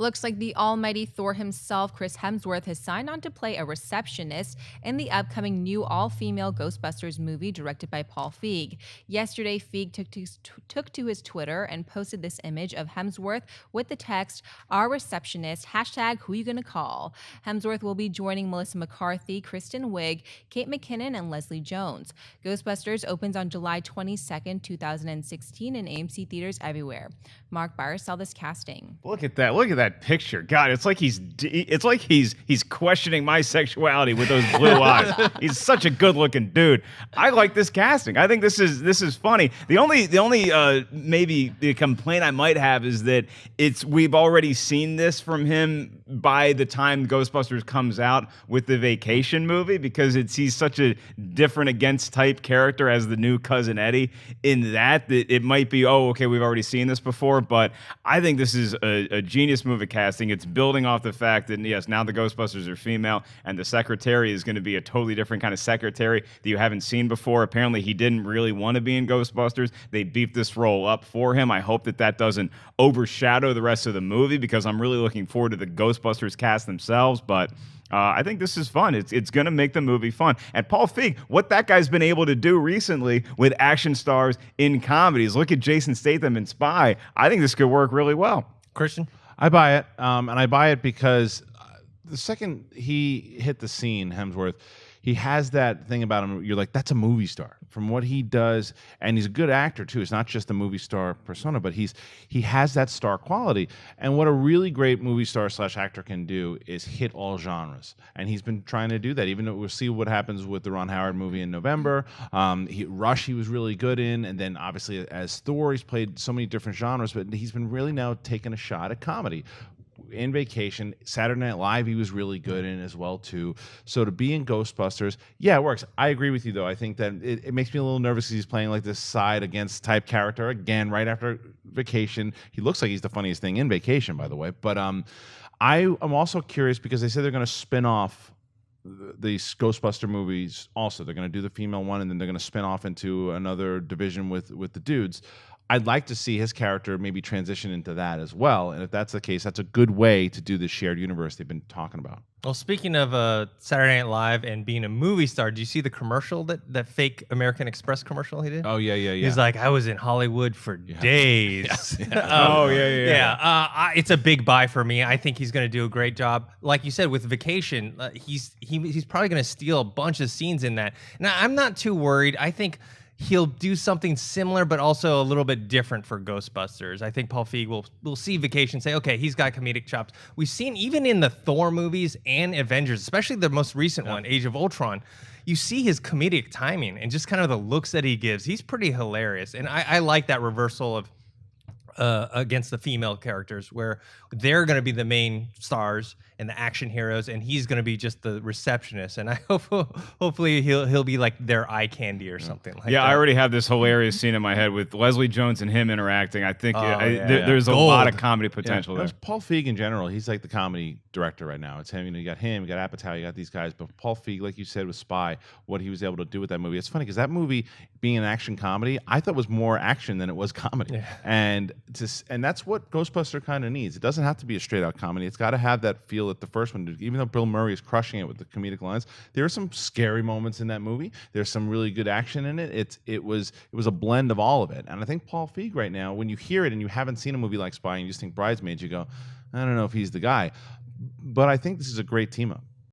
Looks like the almighty Thor himself, Chris Hemsworth, has signed on to play a receptionist in the upcoming new all-female Ghostbusters movie directed by Paul Feig. Yesterday, Feig took to his Twitter and posted this image of Hemsworth with the text, "Our receptionist, hashtag who you gonna call." Hemsworth will be joining Melissa McCarthy, Kristen Wiig, Kate McKinnon, and Leslie Jones. Ghostbusters opens on July 22nd, 2016 in AMC Theatres everywhere. Mark Byers saw this casting. Look at that! Look at that picture. God, it's like he's questioning my sexuality with those blue eyes. He's such a good-looking dude. I like this casting. I think this is funny. The only maybe the complaint I might have is that we've already seen this from him by the time Ghostbusters comes out with the Vacation movie, because he's such a different against type character as the new Cousin Eddie in that it might be, oh, okay, we've already seen this before. But I think this is a genius move of casting. It's building off the fact that, yes, now the Ghostbusters are female, and the secretary is going to be a totally different kind of secretary that you haven't seen before. Apparently, he didn't really want to be in Ghostbusters. They beefed this role up for him. I hope that doesn't overshadow the rest of the movie, because I'm really looking forward to the Ghostbusters cast themselves. But I think this is fun. It's going to make the movie fun. And Paul Feig, what that guy's been able to do recently with action stars in comedies. Look at Jason Statham in Spy. I think this could work really well. Christian? I buy it. And I buy it because the second he hit the scene, Hemsworth, he has that thing about him. You're like, that's a movie star from what he does. And he's a good actor, too. It's not just a movie star persona, but he has that star quality. And what a really great movie star / actor can do is hit all genres. And he's been trying to do that. Even though we'll see what happens with the Ron Howard movie in November. Rush, he was really good in. And then, obviously, as Thor, he's played so many different genres. But he's been really now taking a shot at comedy. In Vacation, Saturday Night Live, he was really good in as well too. So to be in Ghostbusters, yeah, it works. I agree with you though. I think that it makes me a little nervous because he's playing like this side against type character again right after Vacation. He looks like he's the funniest thing in Vacation, by the way. But I am also curious because they said they're going to spin off these Ghostbuster movies. Also, they're going to do the female one and then they're going to spin off into another division with the dudes. I'd like to see his character maybe transition into that as well. And if that's the case, that's a good way to do this shared universe they've been talking about. Well, speaking of Saturday Night Live and being a movie star, do you see the commercial, that fake American Express commercial he did? Oh, yeah. He's like, I was in Hollywood for days. Yeah. It's a big buy for me. I think he's going to do a great job. Like you said, with Vacation, he's probably going to steal a bunch of scenes in that. Now, I'm not too worried. I think he'll do something similar, but also a little bit different for Ghostbusters. I think Paul Feig will see Vacation, say, okay, he's got comedic chops. We've seen even in the Thor movies and Avengers, especially the most recent one, Age of Ultron, you see his comedic timing and just kind of the looks that he gives. He's pretty hilarious. And I like that reversal of against the female characters, where they're going to be the main stars and the action heroes, and he's going to be just the receptionist. And I hopefully he'll be like their eye candy or something like that. Yeah, I already have this hilarious scene in my head with Leslie Jones and him interacting. I think there's a lot of comedy potential there. Paul Feig in general, he's like the comedy director right now. It's him. You got him, you got Apatow, you got these guys. But Paul Feig, like you said with Spy, what he was able to do with that movie. It's funny because that movie, being an action comedy, I thought was more action than it was comedy. Yeah. And that's what Ghostbuster kind of needs. It doesn't have to be a straight out comedy. It's got to have that feel that the first one did. Even though Bill Murray is crushing it with the comedic lines, there are some scary moments in that movie. There's some really good action in it. It was a blend of all of it. And I think Paul Feig right now, when you hear it and you haven't seen a movie like Spy and you just think Bridesmaids, you go, I don't know if he's the guy. But I think this is a great team up.